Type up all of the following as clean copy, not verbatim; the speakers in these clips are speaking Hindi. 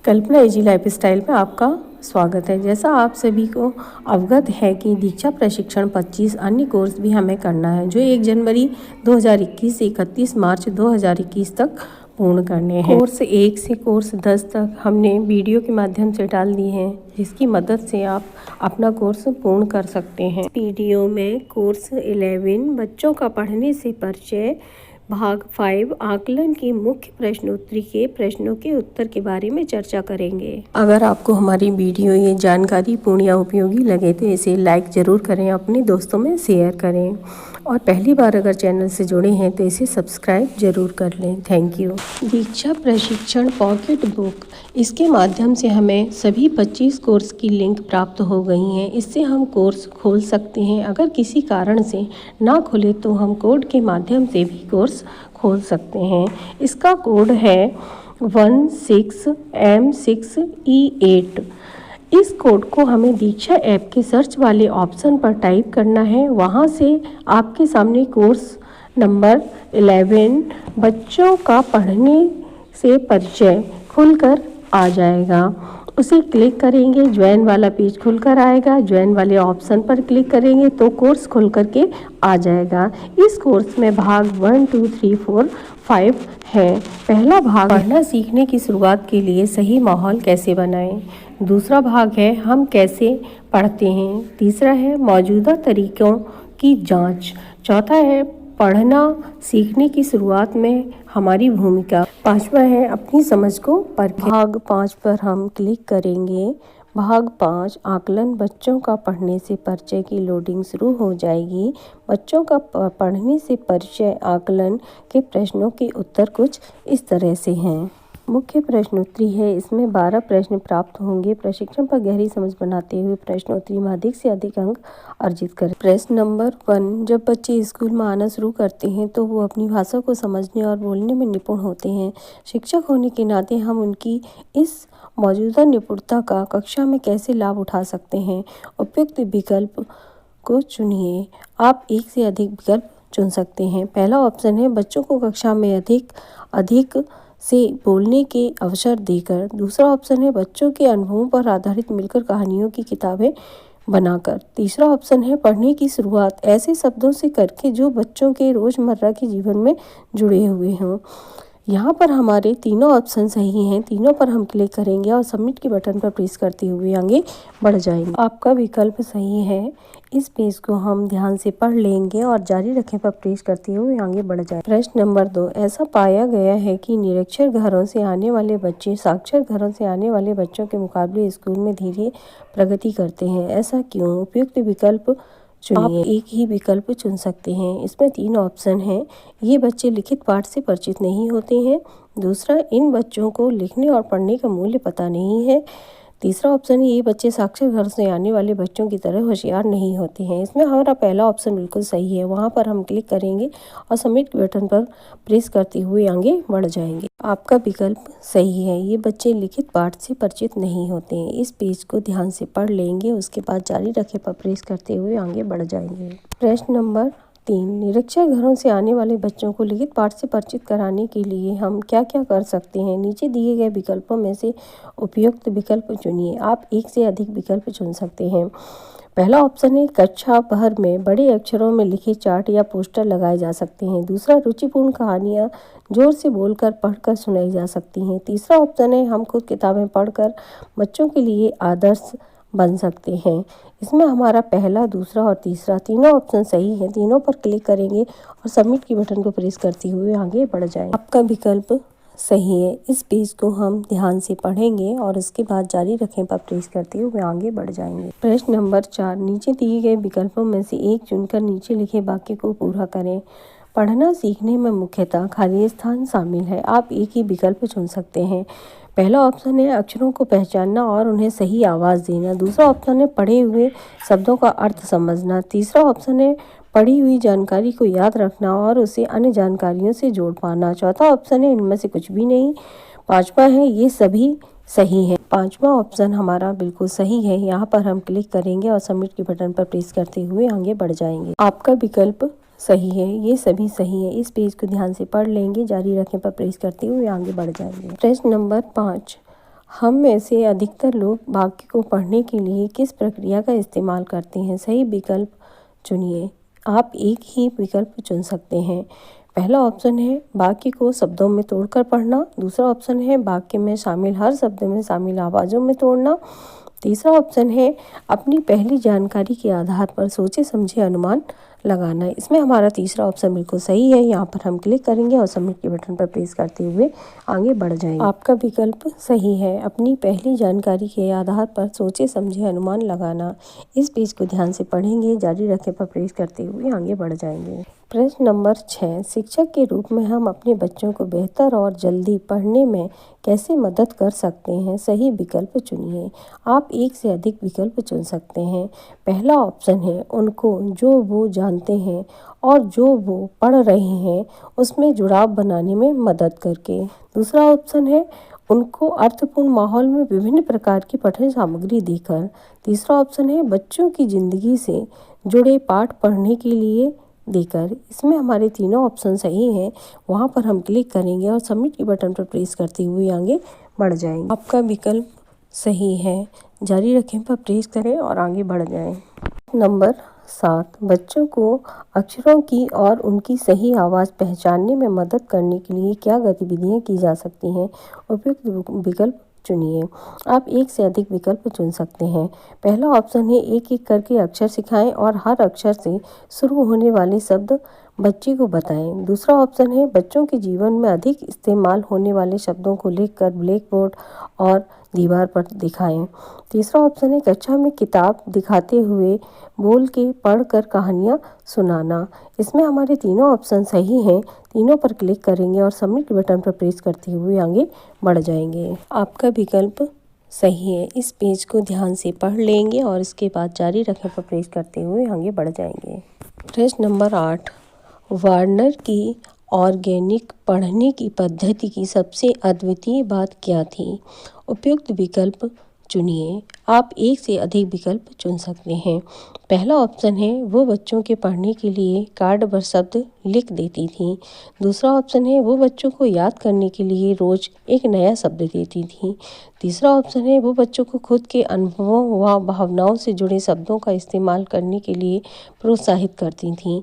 कल्पना इजी लाइफस्टाइल में आपका स्वागत है। जैसा आप सभी को अवगत है कि दीक्षा प्रशिक्षण 25 अन्य कोर्स भी हमें करना है जो 1 जनवरी 2021 से 31 मार्च 2021 तक पूर्ण करने हैं। कोर्स 1 से कोर्स 10 तक हमने वीडियो के माध्यम से डाल दी हैं, जिसकी मदद से आप अपना कोर्स पूर्ण कर सकते हैं। वीडियो में कोर्स 11 बच्चों का पढ़ने से परिचय भाग 5 आकलन की मुख्य प्रश्नोत्तरी के प्रश्नों के उत्तर के बारे में चर्चा करेंगे। अगर आपको हमारी वीडियो ये जानकारी पूर्ण या उपयोगी लगे तो इसे लाइक ज़रूर करें, अपने दोस्तों में शेयर करें और पहली बार अगर चैनल से जुड़े हैं तो इसे सब्सक्राइब जरूर कर लें। Thank you. दीक्षा प्रशिक्षण पॉकेट बुक, इसके माध्यम से हमें सभी 25 कोर्स की लिंक प्राप्त हो गई हैं। इससे हम कोर्स खोल सकते हैं। अगर किसी कारण से ना खुले तो हम कोड के माध्यम से भी कोर्स खोल सकते हैं। इसका कोड है 16M6E8। इस कोड को हमें दीक्षा ऐप के सर्च वाले ऑप्शन पर टाइप करना है। वहां से आपके सामने कोर्स नंबर 11 बच्चों का पढ़ने से परिचय खुलकर आ जाएगा। उसे क्लिक करेंगे, ज्वाइन वाला पेज खुलकर आएगा। ज्वाइन वाले ऑप्शन पर क्लिक करेंगे तो कोर्स खुल करके आ जाएगा। इस कोर्स में भाग 1, 2, 3, 4, 5 है। पहला भाग पढ़ना सीखने की शुरुआत के लिए सही माहौल कैसे बनाएं। दूसरा भाग है हम कैसे पढ़ते हैं। तीसरा है मौजूदा तरीकों की जांच। चौथा है पढ़ना सीखने की शुरुआत में हमारी भूमिका। पांचवा है अपनी समझ को परखें। भाग 5 पर हम क्लिक करेंगे। भाग 5 आकलन बच्चों का पढ़ने से परिचय की लोडिंग शुरू हो जाएगी। बच्चों का पढ़ने से परिचय आकलन के प्रश्नों के उत्तर कुछ इस तरह से हैं। मुख्य प्रश्नोत्तरी है, इसमें 12 प्रश्न प्राप्त होंगे। प्रशिक्षण पर गहरी समझ बनाते हुए प्रश्नोत्तरी में अधिक से अधिक अंक अर्जित करें। प्रश्न नंबर 1, जब बच्चे स्कूल में आना शुरू करते हैं तो वो अपनी भाषा को समझने और बोलने में निपुण होते हैं। शिक्षक होने के नाते हम उनकी इस मौजूदा निपुणता का कक्षा में कैसे लाभ उठा सकते हैं। उपयुक्त विकल्प को चुनिए। आप एक से अधिक विकल्प चुन सकते हैं। पहला ऑप्शन है बच्चों को कक्षा में अधिक से बोलने के अवसर देकर। दूसरा ऑप्शन है बच्चों के अनुभवों पर आधारित मिलकर कहानियों की किताबें बनाकर। तीसरा ऑप्शन है पढ़ने की शुरुआत ऐसे शब्दों से करके जो बच्चों के रोज़मर्रा के जीवन में जुड़े हुए हों। यहाँ पर हमारे तीनों ऑप्शन सही हैं। तीनों पर हम क्लिक करेंगे और सबमिट के बटन पर प्रेस करते हुए आगे बढ़ जाएंगे। आपका विकल्प सही है। इस पेज को हम ध्यान से पढ़ लेंगे और जारी रखें पर प्रेस करते हुए आगे बढ़ जाएंगे। प्रश्न नंबर 2, ऐसा पाया गया है कि निरक्षर घरों से आने वाले बच्चे साक्षर घरों से आने वाले बच्चों के मुकाबले स्कूल में धीरे प्रगति करते हैं। ऐसा क्यों। उपयुक्त विकल्प चुनिए। आप एक ही विकल्प चुन सकते हैं। इसमें 3 ऑप्शन हैं। ये बच्चे लिखित पाठ से परिचित नहीं होते हैं। दूसरा, इन बच्चों को लिखने और पढ़ने का मूल्य पता नहीं है। तीसरा ऑप्शन है ये बच्चे साक्षर घर से आने वाले बच्चों की तरह होशियार नहीं होते हैं। इसमें हमारा पहला ऑप्शन बिल्कुल सही है। वहाँ पर हम क्लिक करेंगे और सबमिट के बटन पर प्रेस करते हुए आगे बढ़ जाएंगे। आपका विकल्प सही है। ये बच्चे लिखित पाठ से परिचित नहीं होते हैं। इस पेज को ध्यान से पढ़ लेंगे, उसके बाद जारी रखे पर प्रेस करते हुए आगे बढ़ जाएंगे। प्रश्न नंबर 3, निरक्षर घरों से आने वाले बच्चों को लिखित पाठ से परिचित कराने के लिए हम क्या क्या कर सकते हैं। नीचे दिए गए विकल्पों में से उपयुक्त विकल्प चुनिए। आप एक से अधिक विकल्प चुन सकते हैं। पहला ऑप्शन है कक्षा भर में बड़े अक्षरों में लिखे चार्ट या पोस्टर लगाए जा सकते हैं। दूसरा, रुचिपूर्ण कहानियाँ जोर से बोलकर पढ़कर सुनाई जा सकती हैं। तीसरा ऑप्शन है हम खुद किताबें पढ़कर बच्चों के लिए आदर्श बन सकते हैं। इसमें हमारा पहला, दूसरा और तीसरा तीनों ऑप्शन सही हैं। तीनों पर क्लिक करेंगे और सबमिट की बटन को प्रेस करते हुए आगे बढ़ जाएं। आपका विकल्प सही है। इस पेज को हम ध्यान से पढ़ेंगे और उसके बाद जारी रखें पर प्रेस करते हुए आगे बढ़ जाएंगे। प्रश्न नंबर 4, नीचे दिए गए विकल्पों में से एक चुनकर नीचे लिखे वाक्य को पूरा करें। पढ़ना सीखने में मुख्यतः खाली स्थान शामिल है। आप एक ही विकल्प चुन सकते हैं। पहला ऑप्शन है अक्षरों को पहचानना और उन्हें सही आवाज़ देना। दूसरा ऑप्शन है पढ़े हुए शब्दों का अर्थ समझना। तीसरा ऑप्शन है पढ़ी हुई जानकारी को याद रखना और उसे अन्य जानकारियों से जोड़ पाना। चौथा ऑप्शन है इनमें से कुछ भी नहीं। पांचवा है ये सभी सही है। पांचवा ऑप्शन हमारा बिल्कुल सही है। यहाँ पर हम क्लिक करेंगे और सबमिट के बटन पर प्रेस करते हुए आगे बढ़ जाएंगे। आपका विकल्प सही है, ये सभी सही है। इस पेज को ध्यान से पढ़ लेंगे, जारी रखें पर प्रेस करते हुए आगे बढ़ जाएंगे। प्रश्न नंबर 5, हम में से अधिकतर लोग वाक्य को पढ़ने के लिए किस प्रक्रिया का इस्तेमाल करते हैं? सही विकल्प चुनिए। आप एक ही विकल्प चुन सकते हैं। पहला ऑप्शन है वाक्य को शब्दों में तोड़कर पढ़ना। दूसरा ऑप्शन है वाक्य में शामिल हर शब्द में शामिल आवाज़ों में तोड़ना। तीसरा ऑप्शन है अपनी पहली जानकारी के आधार पर सोचे समझे अनुमान लगाना। इसमें हमारा तीसरा ऑप्शन बिल्कुल सही है। यहाँ पर हम क्लिक करेंगे और सबमिट के बटन पर प्रेस करते हुए आगे बढ़ जाएंगे। आपका विकल्प सही है। अपनी पहली जानकारी के आधार पर सोचे समझे अनुमान लगाना। इस पेज को ध्यान से पढ़ेंगे, जारी रखें पर प्रेस करते हुए आगे बढ़ जाएंगे। प्रश्न नंबर 6, शिक्षक के रूप में हम अपने बच्चों को बेहतर और जल्दी पढ़ने में कैसे मदद कर सकते हैं? सही विकल्प चुनिए। आप एक से अधिक विकल्प चुन सकते हैं। पहला ऑप्शन है उनको जो वो जानते हैं और जो वो पढ़ रहे हैं उसमें जुड़ाव बनाने में मदद करके। दूसरा ऑप्शन है उनको अर्थपूर्ण माहौल में विभिन्न प्रकार की पठन सामग्री देकर। तीसरा ऑप्शन है बच्चों की ज़िंदगी से जुड़े पाठ पढ़ने के लिए देकर। इसमें हमारे तीनों ऑप्शन सही हैं। वहाँ पर हम क्लिक करेंगे और सबमिट के बटन पर प्रेस करते हुए आगे बढ़ जाएंगे। आपका विकल्प सही है। जारी रखें पर प्रेस करें और आगे बढ़ जाएं। नंबर 7, बच्चों को अक्षरों की और उनकी सही आवाज़ पहचानने में मदद करने के लिए क्या गतिविधियाँ की जा सकती हैं? उपयुक्त विकल्प चुनिए। आप एक से अधिक विकल्प चुन सकते हैं। पहला ऑप्शन है एक एक करके अक्षर सिखाएं और हर अक्षर से शुरू होने वाले शब्द बच्चे को बताएं। दूसरा ऑप्शन है बच्चों के जीवन में अधिक इस्तेमाल होने वाले शब्दों को लिखकर ब्लैक बोर्ड और दीवार पर दिखाएं। तीसरा ऑप्शन है कक्षा में किताब दिखाते हुए बोल के पढ़ कर कहानियाँ सुनाना। इसमें हमारे तीनों ऑप्शन सही हैं। तीनों पर क्लिक करेंगे और सबमिट बटन पर प्रेस करते हुए आगे बढ़ जाएंगे। आपका विकल्प सही है। इस पेज को ध्यान से पढ़ लेंगे और इसके बाद जारी रखें पर प्रेस करते हुए आगे बढ़ जाएंगे। प्रश्न नंबर 8, वार्नर की ऑर्गेनिक पढ़ने की पद्धति की सबसे अद्वितीय बात क्या थी? उपयुक्त विकल्प चुनिए। आप एक से अधिक विकल्प चुन सकते हैं। पहला ऑप्शन है वो बच्चों के पढ़ने के लिए कार्ड पर शब्द लिख देती थी। दूसरा ऑप्शन है वो बच्चों को याद करने के लिए रोज एक नया शब्द देती थी। तीसरा ऑप्शन है वो बच्चों को खुद के अनुभवों व भावनाओं से जुड़े शब्दों का इस्तेमाल करने के लिए प्रोत्साहित करती थीं।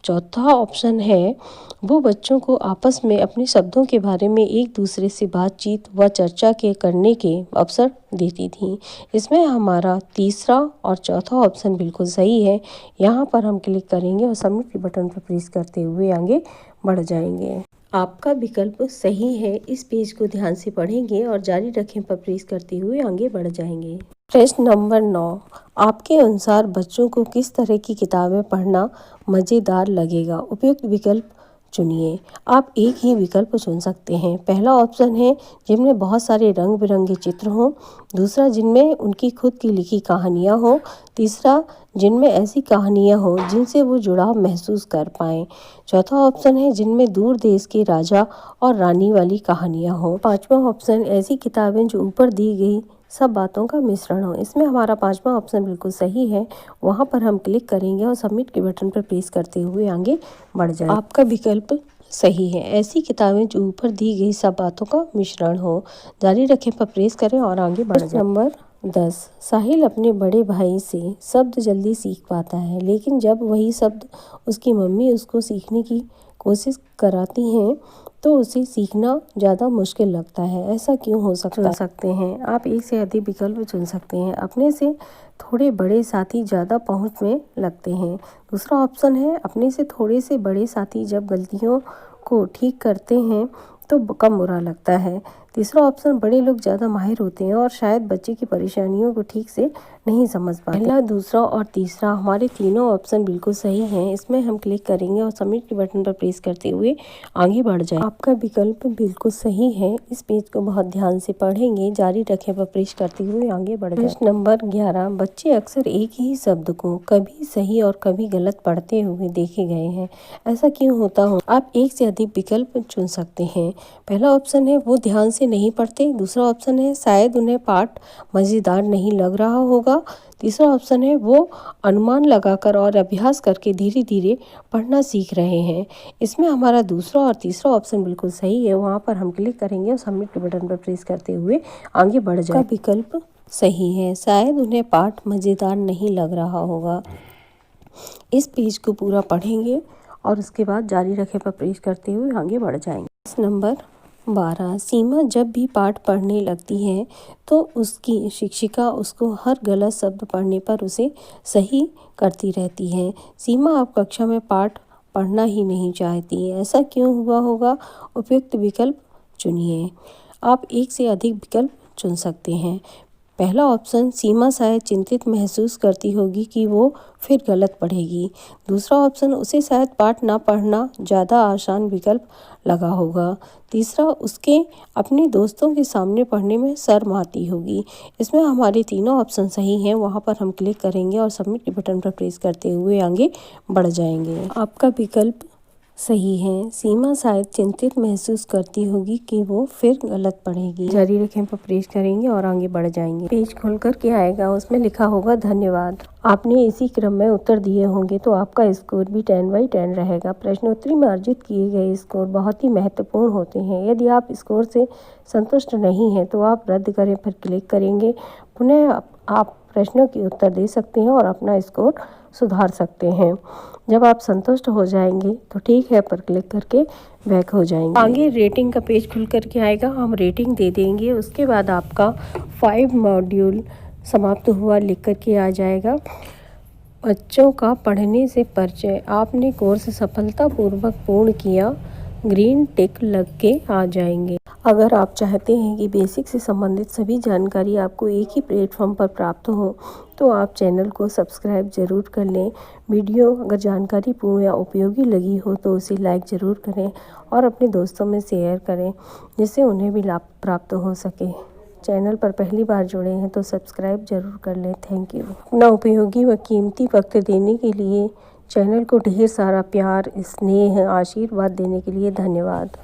चौथा ऑप्शन है वो बच्चों को आपस में अपने शब्दों के बारे में एक दूसरे से बातचीत व चर्चा करने के अवसर देती थी। इसमें हमारा तीसरा और चौथा ऑप्शन बिल्कुल सही है। यहाँ पर हम क्लिक करेंगे और सबमिट के बटन पर प्रेस करते हुए आगे बढ़ जाएंगे। आपका विकल्प सही है। इस पेज को ध्यान से पढ़ेंगे और जारी रखें पर प्रेस करते हुए आगे बढ़ जाएंगे। प्रश्न नंबर 9, आपके अनुसार बच्चों को किस तरह की किताबें पढ़ना मज़ेदार लगेगा? उपयुक्त विकल्प चुनिए। आप एक ही विकल्प चुन सकते हैं। पहला ऑप्शन है जिनमें बहुत सारे रंग बिरंगे चित्र हों। दूसरा जिनमें उनकी खुद की लिखी कहानियाँ हों। तीसरा जिनमें ऐसी कहानियाँ हों जिनसे वो जुड़ाव महसूस कर पाएँ। चौथा ऑप्शन है जिनमें दूर देश के राजा और रानी वाली कहानियाँ हों। पांचवा ऑप्शन ऐसी किताबें जो ऊपर दी गई सब बातों का मिश्रण हो। इसमें हमारा पांचवा ऑप्शन बिल्कुल सही है। वहां पर हम क्लिक करेंगे और सबमिट के बटन पर प्रेस करते हुए आगे बढ़ जाए। आपका विकल्प सही है। ऐसी किताबें जो ऊपर दी गई सब बातों का मिश्रण हो। जारी रखें पर प्रेस करें और आगे बढ़ जाए। नंबर 10, साहिल अपने बड़े भाई से शब्द जल्दी सीख पाता है, लेकिन जब वही शब्द उसकी मम्मी उसको सीखने की कोशिश कराती हैं तो उसे सीखना ज़्यादा मुश्किल लगता है। ऐसा क्यों हो सकते हैं? आप एक से अधिक विकल्प चुन सकते हैं। अपने से थोड़े बड़े साथी ज़्यादा पहुंच में लगते हैं। दूसरा ऑप्शन है अपने से थोड़े से बड़े साथी जब गलतियों को ठीक करते हैं तो कम बुरा लगता है। तीसरा ऑप्शन बड़े लोग ज़्यादा माहिर होते हैं और शायद बच्चे की परेशानियों को ठीक से नहीं समझ पाते। पहला, दूसरा और तीसरा हमारे तीनों ऑप्शन बिल्कुल सही हैं। इसमें हम क्लिक करेंगे और सबमिट के बटन पर प्रेस करते हुए आगे बढ़ जाए। आपका विकल्प बिल्कुल सही है। इस पेज को बहुत ध्यान से पढ़ेंगे, जारी रखें पर प्रेस करते हुए आगे बढ़ जाए। प्रश्न नंबर 11, बच्चे अक्सर एक ही शब्द को कभी सही और कभी गलत पढ़ते हुए देखे गए हैं। ऐसा क्यों होता हो? आप एक से अधिक विकल्प चुन सकते हैं। पहला ऑप्शन है वो ध्यान से नहीं पढ़ते। दूसरा ऑप्शन है शायद उन्हें पाठ मज़ेदार नहीं लग रहा होगा। आपका तीसरा ऑप्शन है वो अनुमान लगाकर और अभ्यास करके धीरे धीरे पढ़ना सीख रहे हैं। इसमें हमारा दूसरा और तीसरा ऑप्शन बिल्कुल सही है। वहाँ पर हम क्लिक करेंगे और सबमिट के बटन पर प्रेस करते हुए आगे बढ़ जाए। विकल्प सही है। शायद उन्हें पाठ मज़ेदार नहीं लग रहा होगा। इस पेज को पूरा पढ़ेंगे और उसके बाद जारी रखें पर प्रेस करते हुए आगे बढ़ जाएंगे। नंबर 12, सीमा जब भी पाठ पढ़ने लगती है तो उसकी शिक्षिका उसको हर गलत शब्द पढ़ने पर उसे सही करती रहती है। सीमा अब कक्षा में पाठ पढ़ना ही नहीं चाहती। ऐसा क्यों हुआ होगा? उपयुक्त विकल्प चुनिए। आप एक से अधिक विकल्प चुन सकते हैं। पहला ऑप्शन, सीमा शायद चिंतित महसूस करती होगी कि वो फिर गलत पढ़ेगी। दूसरा ऑप्शन, उसे शायद पाठ ना पढ़ना ज़्यादा आसान विकल्प लगा होगा। तीसरा, उसके अपने दोस्तों के सामने पढ़ने में शर्म आती होगी। इसमें हमारे तीनों ऑप्शन सही हैं। वहाँ पर हम क्लिक करेंगे और सबमिट के बटन पर प्रेस करते हुए आगे बढ़ जाएंगे। आपका विकल्प सही है। सीमा शायद चिंतित महसूस करती होगी कि वो फिर गलत पढ़ेगी। जारी रखें पर प्रेस करेंगे और आगे बढ़ जाएंगे। पेज खोल कर के आएगा, उसमें लिखा होगा धन्यवाद। आपने इसी क्रम में उत्तर दिए होंगे तो आपका स्कोर भी 10/10 रहेगा। प्रश्नोत्तरी में अर्जित किए गए स्कोर बहुत ही महत्वपूर्ण होते हैं। यदि आप स्कोर से संतुष्ट नहीं हैं तो आप रद्द करें पर क्लिक करेंगे। पुनः आप प्रश्नों के उत्तर दे सकते हैं और अपना स्कोर सुधार सकते हैं। जब आप संतुष्ट हो जाएंगे तो ठीक है पर क्लिक करके बैक हो जाएंगे। आगे रेटिंग का पेज खुल करके आएगा, हम रेटिंग दे देंगे। उसके बाद आपका 5 मॉड्यूल समाप्त हुआ लिख करके आ जाएगा। बच्चों का पढ़ने से परिचय, आपने कोर्स सफलतापूर्वक पूर्ण किया, ग्रीन टिक लग के आ जाएंगे। अगर आप चाहते हैं कि बेसिक से संबंधित सभी जानकारी आपको एक ही प्लेटफॉर्म पर प्राप्त हो तो आप चैनल को सब्सक्राइब जरूर कर लें। वीडियो अगर जानकारी पूर्ण या उपयोगी लगी हो तो उसे लाइक ज़रूर करें और अपने दोस्तों में शेयर करें जिससे उन्हें भी लाभ प्राप्त हो सके। चैनल पर पहली बार जुड़े हैं तो सब्सक्राइब जरूर कर लें। Thank you. अपना उपयोगी व कीमती वक्त देने के लिए, चैनल को ढेर सारा प्यार, स्नेह, आशीर्वाद देने के लिए धन्यवाद।